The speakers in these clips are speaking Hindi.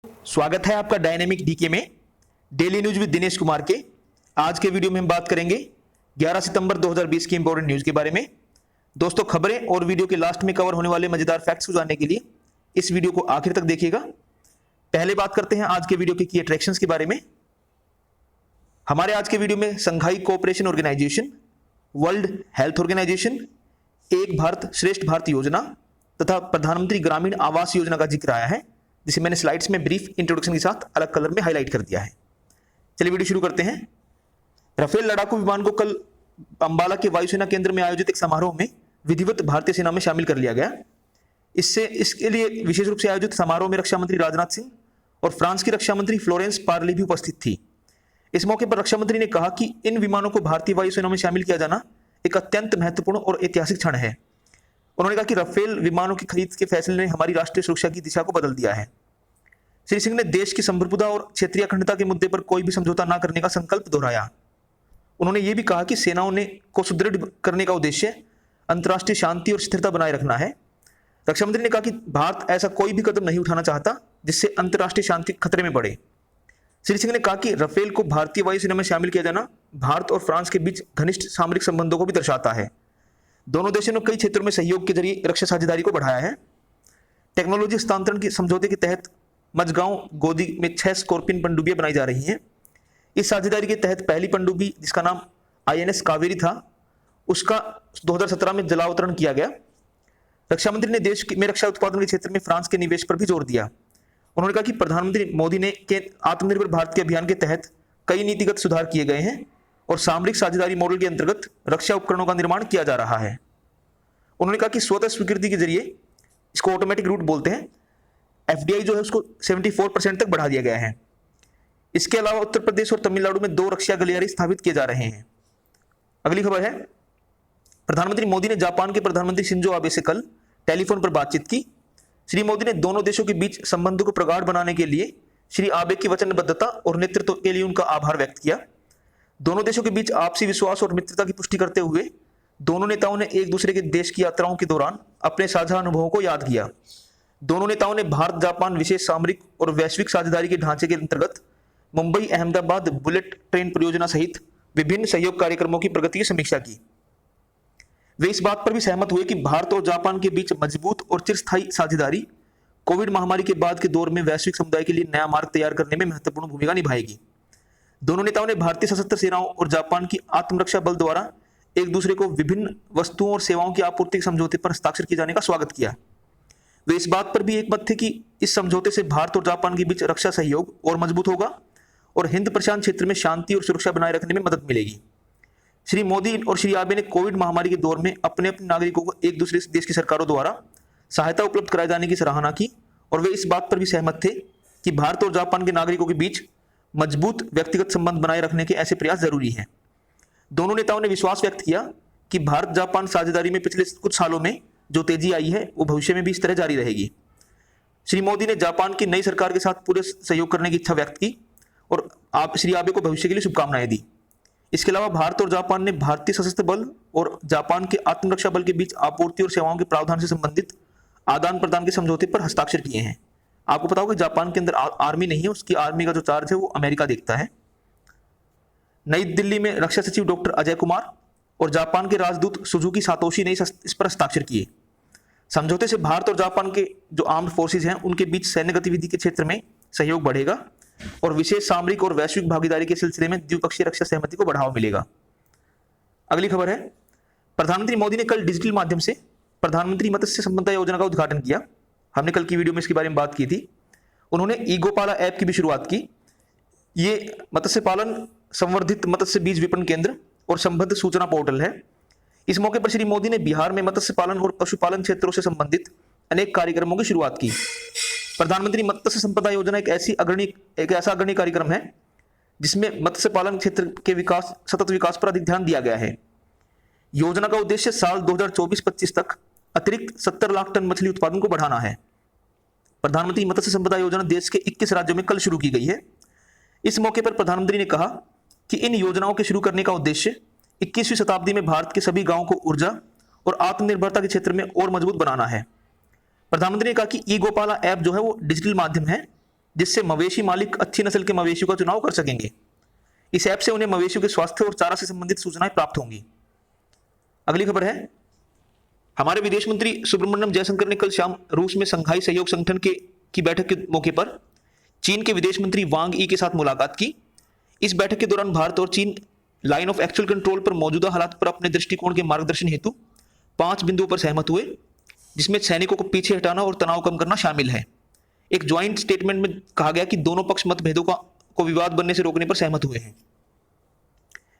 स्वागत है आपका डायनेमिक डीके में daily news with Dinesh Kumar के। आज के वीडियो में हम बात करेंगे 11 सितंबर 2020 की इंपॉर्टेंट न्यूज के बारे में। दोस्तों, खबरें और वीडियो के लास्ट में कवर होने वाले मजेदार फैक्ट्स को जानने के लिए इस वीडियो को आखिर तक देखिएगा। पहले बात करते हैं आज के वीडियो के की अट्रैक्शंस के बारे में। हमारे आज के वीडियो में Shanghai cooperation organisation, world health organisation, एक भारत श्रेष्ठ भारत योजना तथा प्रधानमंत्री ग्रामीण आवास योजना का जिक्र आया है, जिसे मैंने स्लाइड्स में ब्रीफ इंट्रोडक्शन के साथ अलग कलर में हाईलाइट कर दिया है। चलिए वीडियो शुरू करते हैं। राफेल लड़ाकू विमान को कल अंबाला के वायुसेना केंद्र में आयोजित एक समारोह में विधिवत भारतीय सेना में शामिल कर लिया गया। इसके लिए विशेष रूप से आयोजित समारोह में रक्षा मंत्री राजनाथ सिंह और फ्रांस की रक्षा मंत्री फ्लोरेंस पार्ली भी उपस्थित थी। इस मौके पर रक्षा मंत्री ने कहा कि इन विमानों को भारतीय वायुसेना में शामिल किया जाना एक अत्यंत महत्वपूर्ण और ऐतिहासिक क्षण है। उन्होंने कहा कि राफेल विमानों की खरीद के फैसले ने हमारी राष्ट्रीय सुरक्षा की दिशा को बदल दिया है। श्री सिंह ने देश की संप्रभुता और क्षेत्रीय अखंडता के मुद्दे पर कोई भी समझौता न करने का संकल्प दोहराया। उन्होंने ये भी कहा कि सेनाओं को सुदृढ़ करने का उद्देश्य अंतर्राष्ट्रीय शांति और स्थिरता बनाए रखना है। रक्षा मंत्री ने कहा कि भारत ऐसा कोई भी कदम नहीं उठाना चाहता जिससे अंतर्राष्ट्रीय शांति खतरे में पड़े। श्री सिंह ने कहा कि राफेल को भारतीय वायुसेना में शामिल किया जाना भारत और फ्रांस के बीच घनिष्ठ सामरिक संबंधों को भी दर्शाता है। दोनों देशों ने कई क्षेत्रों में सहयोग के जरिए रक्षा साझेदारी को बढ़ाया है। टेक्नोलॉजी हस्तांतरण के समझौते के तहत मझगांव गोदी में 6 स्कॉर्पियन पनडुब्बियां बनाई जा रही हैं। इस साझेदारी के तहत पहली पनडुब्बी, जिसका नाम INS कावेरी था, उसका 2017 में जलावतरण किया गया। रक्षा मंत्री ने देश में रक्षा उत्पादन के क्षेत्र में फ्रांस के निवेश पर भी जोर दिया। उन्होंने कहा कि प्रधानमंत्री मोदी ने के आत्मनिर्भर भारत के अभियान के तहत कई नीतिगत सुधार किए गए हैं और सामरिक साझेदारी मॉडल के अंतर्गत रक्षा उपकरणों का निर्माण किया जा रहा है। उन्होंने कहा कि स्वतः स्वीकृति के जरिए, इसको ऑटोमेटिक रूट बोलते हैं, FDI जो है उसको 74% तक बढ़ा दिया गया है। इसके अलावा उत्तर प्रदेश और तमिलनाडु में 2 रक्षा गलियारे स्थापित किए जा रहे हैं। अगली खबर है, प्रधानमंत्री मोदी ने जापान के प्रधानमंत्री शिंजो आबे से कल टेलीफोन पर बातचीत की। श्री मोदी ने दोनों देशों के बीच संबंधों को प्रगाढ़ बनाने के लिए श्री आबे की वचनबद्धता और नेतृत्व के लिए उनका आभार व्यक्त किया। दोनों देशों के बीच आपसी विश्वास और मित्रता की पुष्टि करते हुए दोनों नेताओं ने एक दूसरे के देश की यात्राओं के दौरान अपने साझा अनुभवों को याद किया। दोनों नेताओं ने भारत जापान विशेष सामरिक और वैश्विक साझेदारी के ढांचे के अंतर्गत मुंबई अहमदाबाद बुलेट ट्रेन परियोजना सहित विभिन्न सहयोग कार्यक्रमों की प्रगति की समीक्षा की। वे इस बात पर भी सहमत हुए कि भारत और जापान के बीच मजबूत और चिरस्थायी साझेदारी कोविड महामारी के बाद के दौर में वैश्विक समुदाय के लिए नया मार्ग तैयार करने में महत्वपूर्ण भूमिका निभाएगी। दोनों नेताओं ने भारतीय सशस्त्र सेनाओं और जापान की आत्मरक्षा बल द्वारा एक दूसरे को विभिन्न वस्तुओं और सेवाओं की आपूर्ति के समझौते पर हस्ताक्षर किए जाने का स्वागत किया। वे इस बात पर भी एकमत थे कि इस समझौते से भारत और जापान के बीच रक्षा सहयोग और मजबूत होगा और हिंद प्रशांत क्षेत्र में शांति और सुरक्षा बनाए रखने में मदद मिलेगी। श्री मोदी और श्री आबे ने कोविड महामारी के दौर में अपने अपने नागरिकों को एक दूसरे देश की सरकारों द्वारा सहायता उपलब्ध कराए जाने की सराहना की और वे इस बात पर भी सहमत थे कि भारत और जापान के नागरिकों के बीच मजबूत व्यक्तिगत संबंध बनाए रखने के ऐसे प्रयास जरूरी हैं। दोनों नेताओं ने विश्वास व्यक्त किया कि भारत जापान साझेदारी में पिछले कुछ सालों में जो तेजी आई है वो भविष्य में भी इस तरह जारी रहेगी। श्री मोदी ने जापान की नई सरकार के साथ पूरे सहयोग करने की इच्छा व्यक्त की और श्री आबे को भविष्य के लिए शुभकामनाएं दी। इसके अलावा भारत और जापान ने भारतीय सशस्त्र बल और जापान के आत्मरक्षा बल के बीच आपूर्ति और सेवाओं के प्रावधान से संबंधित आदान प्रदान के समझौते पर हस्ताक्षर किए हैं। आपको पता होगा कि जापान के अंदर आर्मी नहीं है, उसकी आर्मी का जो चार्ज है वो अमेरिका देखता है। नई दिल्ली में रक्षा सचिव डॉक्टर अजय कुमार और जापान के राजदूत सुजुकी सातोशी ने इस पर हस्ताक्षर किए। समझौते से भारत और जापान के जो आर्म्ड फोर्सेज हैं उनके बीच सैन्य गतिविधि के क्षेत्र में सहयोग बढ़ेगा और विशेष सामरिक और वैश्विक भागीदारी के सिलसिले में द्विपक्षीय रक्षा सहमति को बढ़ावा मिलेगा। अगली खबर है, प्रधानमंत्री मोदी ने कल डिजिटल माध्यम से प्रधानमंत्री मत्स्य संपदा योजना का उद्घाटन किया। हमने कल की वीडियो में इसके बारे में बात की थी। उन्होंने ईगोपाला ऐप की भी शुरुआत की। ये मत्स्य पालन, संवर्धित मत्स्य बीज विपणन केंद्र और संबद्ध सूचना पोर्टल है। इस मौके पर श्री मोदी ने बिहार में मत्स्य पालन और पशुपालन क्षेत्रों से संबंधित अनेक कार्यक्रमों की शुरुआत की। प्रधानमंत्री मत्स्य संपदा योजना एक ऐसा अग्रणी कार्यक्रम है जिसमें मत्स्य पालन क्षेत्र के सतत विकास पर अधिक ध्यान दिया गया है। योजना का उद्देश्य साल 2024-25 तक अतिरिक्त 70 लाख टन मछली उत्पादन को बढ़ाना है। प्रधानमंत्री मत्स्य संपदा योजना देश के 21 राज्यों में कल शुरू की गई है। इस मौके पर प्रधानमंत्री ने कहा कि इन योजनाओं के शुरू करने का उद्देश्य 21वीं शताब्दी में भारत के सभी गांवों को ऊर्जा और आत्मनिर्भरता के क्षेत्र में और मजबूत बनाना है। प्रधानमंत्री ने कहा कि ई गोपाला ऐप जो है वो डिजिटल माध्यम है जिससे मवेशी मालिक अच्छी नस्ल के मवेशियों का चुनाव कर सकेंगे। इस ऐप से उन्हें मवेशियों के स्वास्थ्य और चारा से संबंधित सूचनाएं प्राप्त होंगी। अगली खबर है, हमारे विदेश मंत्री सुब्रमण्यम जयशंकर ने कल शाम रूस में संघाई सहयोग संगठन की बैठक के मौके पर चीन के विदेश मंत्री वांग ई के साथ मुलाकात की। इस बैठक के दौरान भारत और चीन लाइन ऑफ एक्चुअल कंट्रोल पर मौजूदा हालात पर अपने दृष्टिकोण के मार्गदर्शन हेतु 5 बिंदुओं पर सहमत हुए, जिसमें सैनिकों को पीछे हटाना और तनाव कम करना शामिल है। एक ज्वाइंट स्टेटमेंट में कहा गया कि दोनों पक्ष मतभेदों को विवाद बनने से रोकने पर सहमत हुए हैं।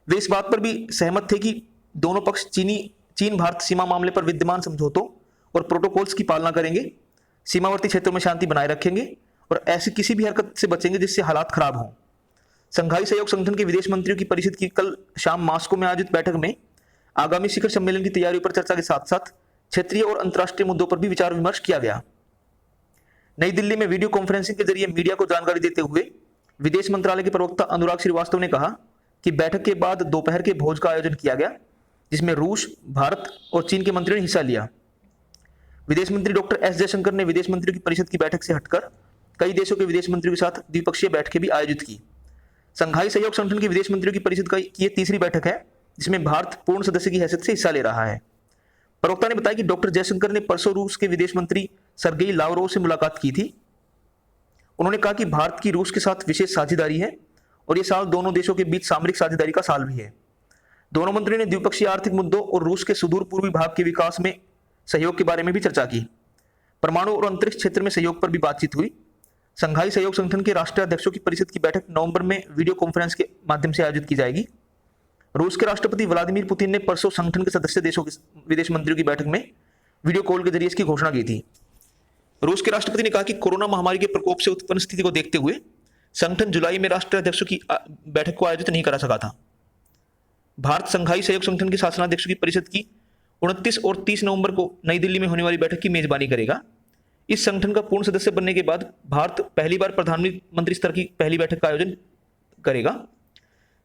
वे इस बात पर भी सहमत थे कि दोनों पक्ष चीन भारत सीमा मामले पर विद्यमान समझौतों और प्रोटोकॉल्स की पालना करेंगे, सीमावर्ती क्षेत्रों में शांति बनाए रखेंगे और ऐसी किसी भी हरकत से बचेंगे जिससे हालात खराब हों। संघाई सहयोग संगठन के विदेश मंत्रियों की परिषद की कल शाम मॉस्को में आयोजित बैठक में आगामी शिखर सम्मेलन की तैयारियों पर चर्चा के साथ साथ क्षेत्रीय और अंतर्राष्ट्रीय मुद्दों पर भी विचार विमर्श किया गया। नई दिल्ली में वीडियो कॉन्फ्रेंसिंग के जरिए मीडिया को जानकारी देते हुए विदेश मंत्रालय के प्रवक्ता अनुराग श्रीवास्तव ने कहा कि बैठक के बाद दोपहर के भोज का आयोजन किया गया, जिसमें रूस, भारत और चीन के मंत्रियों ने हिस्सा लिया। विदेश मंत्री डॉक्टर एस जयशंकर ने विदेश मंत्रियों की परिषद की बैठक से हटकर कई देशों के विदेश मंत्रियों के साथ द्विपक्षीय बैठकें भी आयोजित की। संघाई सहयोग संगठन के विदेश मंत्रियों की परिषद की यह तीसरी बैठक है जिसमें भारत पूर्ण सदस्य की हैसियत से हिस्सा ले रहा है। प्रवक्ता ने बताया कि डॉक्टर जयशंकर ने परसों रूस के विदेश मंत्री सर्गेई लावरोव से मुलाकात की थी। उन्होंने कहा कि भारत की रूस के साथ विशेष साझेदारी है और यह साल दोनों देशों के बीच सामरिक साझेदारी का साल भी है। दोनों मंत्रियों ने द्विपक्षीय आर्थिक मुद्दों और रूस के सुदूर पूर्वी भाग के विकास में सहयोग के बारे में भी चर्चा की। परमाणु और अंतरिक्ष क्षेत्र में सहयोग पर भी बातचीत हुई। संघाई सहयोग संगठन के राष्ट्रीय अध्यक्षों की परिषद की बैठक नवंबर में वीडियो कॉन्फ्रेंस के माध्यम से आयोजित की जाएगी। रूस के राष्ट्रपति व्लादिमीर पुतिन ने परसों संगठन के सदस्य देशों के विदेश मंत्रियों की बैठक में वीडियो कॉल के जरिए इसकी घोषणा की थी। रूस के राष्ट्रपति ने कहा कि कोरोना महामारी के प्रकोप से उत्पन्न स्थिति को देखते हुए संगठन जुलाई में राष्ट्रीय अध्यक्षों की बैठक को आयोजित नहीं करा सका था। भारत संघाई सहयोग संगठन के शासनाध्यक्षों की परिषद की 29 और 30 नवंबर को नई दिल्ली में होने वाली बैठक की मेजबानी करेगा। इस संगठन का पूर्ण सदस्य बनने के बाद भारत पहली बार प्रधानमंत्री स्तर की पहली बैठक का आयोजन करेगा।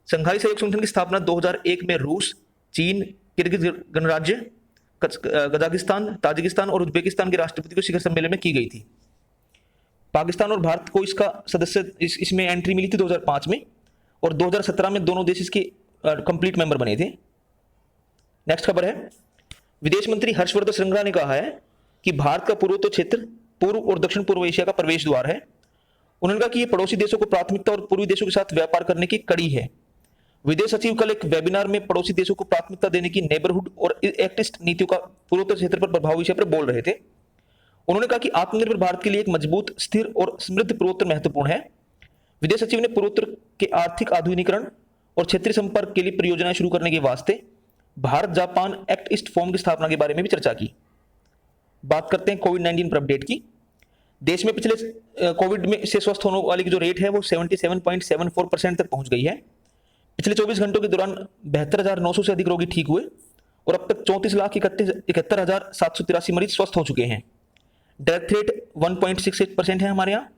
संघाई सहयोग संगठन की स्थापना 2001 में रूस, चीन, किर्गिज गणराज्य, कजाकिस्तान, ताजिकिस्तान और उज्बेकिस्तान के राष्ट्रपति को शिखर सम्मेलन में की गई थी। पाकिस्तान और भारत को इसमें एंट्री मिली थी 2005 में और 2017 में दोनों देश इसके कंप्लीट मेंबर बने थे। नेक्स्ट खबर है, विदेश मंत्री हर्षवर्धन श्रृंगला ने कहा है कि भारत का पूर्वोत्तर क्षेत्र पूर्व और दक्षिण पूर्व एशिया का प्रवेश द्वार है। उन्होंने कहा कि यह पड़ोसी देशों को प्राथमिकता और पूर्वी देशों के साथ व्यापार करने की कड़ी है। विदेश सचिव कल एक वेबिनार में पड़ोसी देशों को प्राथमिकता देने की नेबरहुड और एक्ट ईस्ट नीतियों का पूर्वोत्तर क्षेत्र पर प्रभाव विषय पर बोल रहे थे। उन्होंने कहा कि आत्मनिर्भर भारत के लिए एक मजबूत, स्थिर और समृद्ध पूर्वोत्तर महत्वपूर्ण है। विदेश सचिव ने पूर्वोत्तर के आर्थिक आधुनिकीकरण और क्षेत्रीय संपर्क के लिए परियोजनाएं शुरू करने के वास्ते Bharat Japan act east forum की स्थापना के बारे में भी चर्चा की। बात करते हैं कोविड-19 पर अपडेट की। देश में पिछले कोविड में से स्वस्थ होने वाले की जो रेट है वो 77.74% तक पहुंच गई है। पिछले 24 घंटों के दौरान 72,900 से अधिक रोगी ठीक हुए और अब तक 34,71,783 मरीज स्वस्थ हो चुके हैं। डेथ रेट 1.68% है हमारे यहाँ।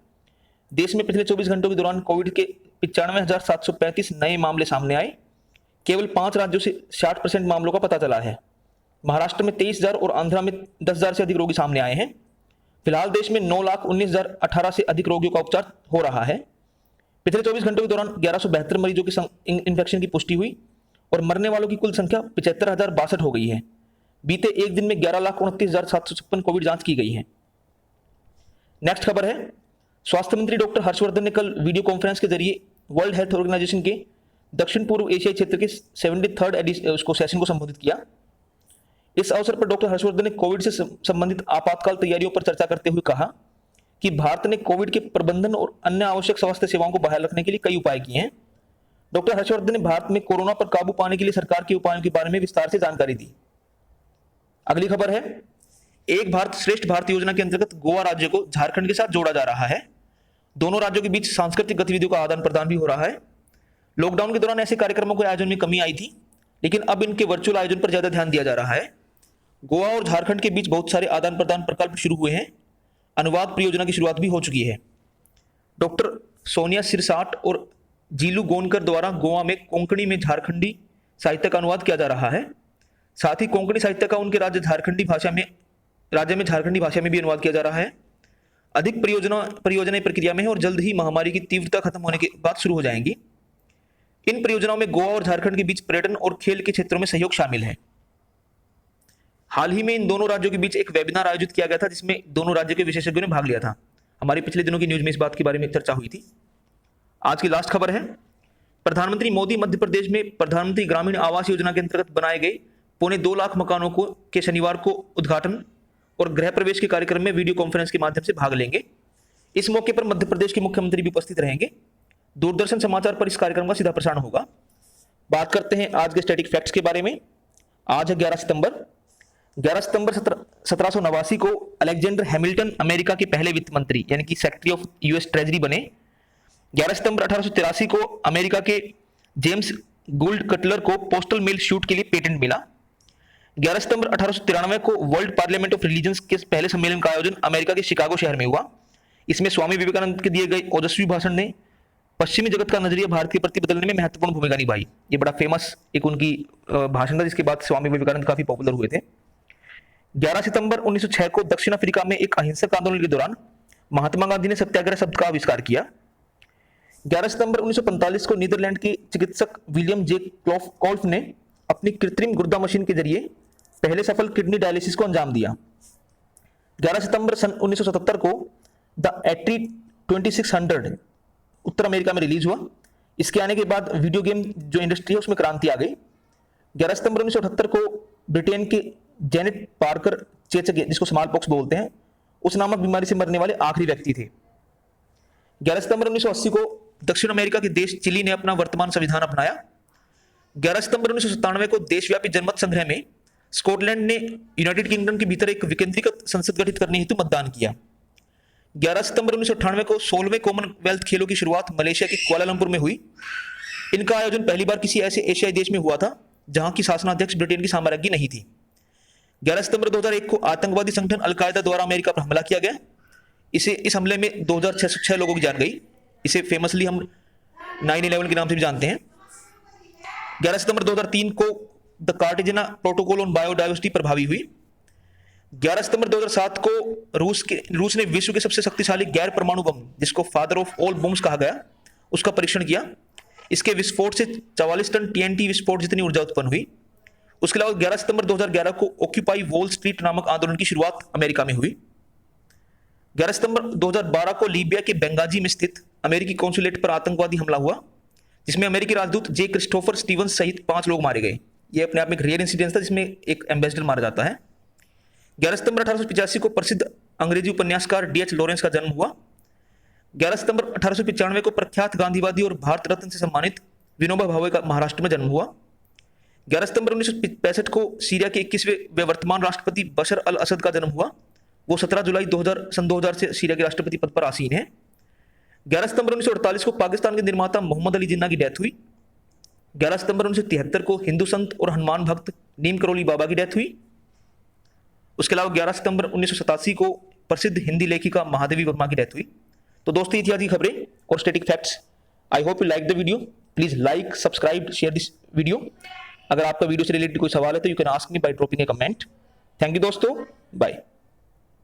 देश में पिछले 24 घंटों के दौरान कोविड के 95,735 नए मामले सामने आए। केवल 5 राज्यों से 60% मामलों का पता चला है। महाराष्ट्र में 23,000 और आंध्रा में 10,000 से अधिक रोगी सामने आए हैं। फिलहाल देश में 9,19,018 से अधिक रोगियों का उपचार हो रहा है। पिछले 24 घंटों के दौरान 1172 मरीजों की इन्फेक्शन की पुष्टि हुई और मरने वालों की कुल संख्या 75,062 हो गई है। बीते एक दिन में 11,29,756 कोविड जांच की गई है। नेक्स्ट खबर है, स्वास्थ्य मंत्री डॉक्टर हर्षवर्धन ने कल वीडियो कॉन्फ्रेंस के जरिए वर्ल्ड हेल्थ ऑर्गेनाइजेशन के दक्षिण पूर्व एशियाई क्षेत्र के 73rd सेशन को संबोधित किया। इस अवसर पर डॉक्टर हर्षवर्धन ने कोविड से संबंधित आपातकाल तैयारियों पर चर्चा करते हुए कहा कि भारत ने कोविड के प्रबंधन और अन्य आवश्यक स्वास्थ्य सेवाओं को बहाल रखने के लिए कई उपाय किए हैं। डॉक्टर हर्षवर्धन ने भारत में कोरोना पर काबू पाने के लिए सरकार के उपायों के बारे में विस्तार से जानकारी दी। अगली खबर है, एक भारत श्रेष्ठ भारत योजना के अंतर्गत गोवा राज्य को झारखंड के साथ जोड़ा जा रहा है। दोनों राज्यों के बीच सांस्कृतिक गतिविधियों का आदान प्रदान भी हो रहा है। लॉकडाउन के दौरान ऐसे कार्यक्रमों के आयोजन में कमी आई थी, लेकिन अब इनके वर्चुअल आयोजन पर ज्यादा ध्यान दिया जा रहा है। गोवा और झारखंड के बीच बहुत सारे आदान प्रदान प्रकल्प शुरू हुए हैं। अनुवाद परियोजना की शुरुआत भी हो चुकी है। डॉक्टर सोनिया सिरसाट और जीलू गोनकर द्वारा गोवा में कोंकणी में झारखंडी साहित्य का अनुवाद किया जा रहा है। साथ ही कोंकणी साहित्य का उनके राज्य में झारखंडी भाषा में भी अनुवाद किया जा रहा है। अधिक परियोजनाएं प्रक्रिया में है और जल्द ही महामारी की तीव्रता खत्म होने के बाद शुरू हो जाएंगी। इन परियोजनाओं में गोवा और झारखंड के बीच पर्यटन और खेल के क्षेत्रों में सहयोग शामिल है। हाल ही में इन दोनों राज्यों के बीच एक वेबिनार आयोजित किया गया था जिसमें दोनों राज्यों के विशेषज्ञों ने भाग लिया था। हमारी पिछले दिनों की न्यूज में इस बात के बारे में चर्चा हुई थी। आज की लास्ट खबर है, प्रधानमंत्री मोदी मध्य प्रदेश में प्रधानमंत्री ग्रामीण आवास योजना के अंतर्गत बनाए गए 2.25 लाख मकानों के शनिवार को उद्घाटन और गृह प्रवेश के कार्यक्रम में वीडियो कॉन्फ्रेंस के माध्यम से भाग लेंगे। इस मौके पर मध्य प्रदेश के मुख्यमंत्री भी उपस्थित रहेंगे। दूरदर्शन समाचार पर इस कार्यक्रम का सीधा प्रसारण होगा। बात करते हैं आज के स्टैटिक फैक्ट्स के बारे में। आज है 11 सितंबर 1789 को अलेक्जेंडर हैमिल्टन अमेरिका के पहले वित्त मंत्री यानी कि सेक्रेटरी ऑफ यूएस ट्रेजरी बने। 11 सितंबर 1883 को अमेरिका के जेम्स गोल्ड कटलर को पोस्टल मेल शूट के लिए पेटेंट मिला। 11 सितंबर 1893 को वर्ल्ड पार्लियामेंट ऑफ रिलीजन्स के पहले सम्मेलन का आयोजन अमेरिका के शिकागो शहर में हुआ। इसमें स्वामी विवेकानंद के दिए गए ओजस्वी भाषण ने पश्चिमी जगत का नजरिया भारत के प्रति बदलने में महत्वपूर्ण भूमिका निभाई। ये बड़ा फेमस एक उनकी भाषण था जिसके बाद स्वामी विवेकानंद काफी पॉपुलर हुए थे। 11 सितंबर 1906 को दक्षिण अफ्रीका में एक अहिंसक आंदोलन के दौरान महात्मा गांधी ने सत्याग्रह शब्द का आविष्कार किया। 11 सितंबर 1945 को नीदरलैंड के चिकित्सक विलियम जे कोल्फ ने अपनी कृत्रिम गुर्दा मशीन के जरिए पहले सफल किडनी डायलिसिस को अंजाम दिया। 11 सितंबर सन 1977 को द एट्री 2600 उत्तर अमेरिका में रिलीज हुआ। इसके आने के बाद वीडियो गेम जो इंडस्ट्री है उसमें क्रांति आ गई। 11 सितंबर 1978 को ब्रिटेन के जेनेट पार्कर चेचक जिसको स्मॉल पॉक्स बोलते हैं उस नामक बीमारी से मरने वाले आखिरी व्यक्ति थे। 11 सितंबर 1980 को दक्षिण अमेरिका के देश चिली ने अपना वर्तमान संविधान अपनाया। 11 सितंबर 1997 को देशव्यापी जनमत संग्रह में स्कॉटलैंड ने यूनाइटेड किंगडम के भीतर एक विकेंद्रीकृत संसद गठित करने हेतु मतदान किया। 11 सितंबर 1998 को 16वें कॉमनवेल्थ खेलों की शुरुआत मलेशिया के कुआलालंपुर में हुई। इनका आयोजन पहली बार किसी ऐसे एशियाई देश में हुआ था जहां की शासनाध्यक्ष ब्रिटेन की साम्राज्ञी नहीं थी। 11 सितंबर 2001 को आतंकवादी संगठन अलकायदा द्वारा अमेरिका पर हमला किया गया। इस हमले में 2606 लोगों की जान गई। इसे फेमसली हम 9/11 के नाम से भी जानते हैं। 11 सितंबर 2003 को द कार्टेजना प्रोटोकॉल ऑन बायोडाइवर्सिटी प्रभावी हुई। 11 सितंबर 2007 को रूस ने विश्व के सबसे शक्तिशाली गैर परमाणु बम जिसको फादर ऑफ ऑल बम्स कहा गया उसका परीक्षण किया। इसके विस्फोट से 44 टन TNT विस्फोट जितनी ऊर्जा उत्पन्न हुई। उसके अलावा 11 सितंबर 2011 को ऑक्यूपाई वॉल स्ट्रीट नामक आंदोलन की शुरुआत अमेरिका में हुई। 11 सितंबर 2012 को लीबिया के बेंगाजी में स्थित अमेरिकी कॉन्सुलेट पर आतंकवादी हमला हुआ जिसमें अमेरिकी राजदूत जे क्रिस्टोफर स्टीवंस सहित 5 लोग मारे गए। यह अपने आप में एक रियल इंसिडेंस था जिसमें एक एम्बेसडर मारा जाता है। 11 सितंबर 1885 को प्रसिद्ध अंग्रेजी उपन्यासकार D.H. लॉरेंस का जन्म हुआ। 11 सितंबर 1895 को प्रख्यात गांधीवादी और भारत रत्न से सम्मानित विनोबा भावे का महाराष्ट्र में जन्म हुआ। 11 सितंबर 1965 को सीरिया के 21वें वर्तमान राष्ट्रपति बशर अल असद का जन्म हुआ। वो 17 जुलाई 2000 से सीरिया के राष्ट्रपति पद पर आसीन है। 11 सितंबर 1948 को पाकिस्तान के निर्माता मोहम्मद अली जिन्ना की डेथ हुई। 11 सितंबर 1973 को हिंदू संत और हनुमान भक्त नीम करोली बाबा की डेथ हुई। उसके अलावा 11 सितंबर 1987 को प्रसिद्ध हिंदी लेखिका महादेवी वर्मा की डेथ हुई। तो दोस्तों ये थी आज की खबरें और static facts. I hope you like the video. Please like, subscribe, share this video. अगर आपका वीडियो से रिलेटेड कोई सवाल है तो you can ask me by dropping a comment. Thank you दोस्तों, बाय।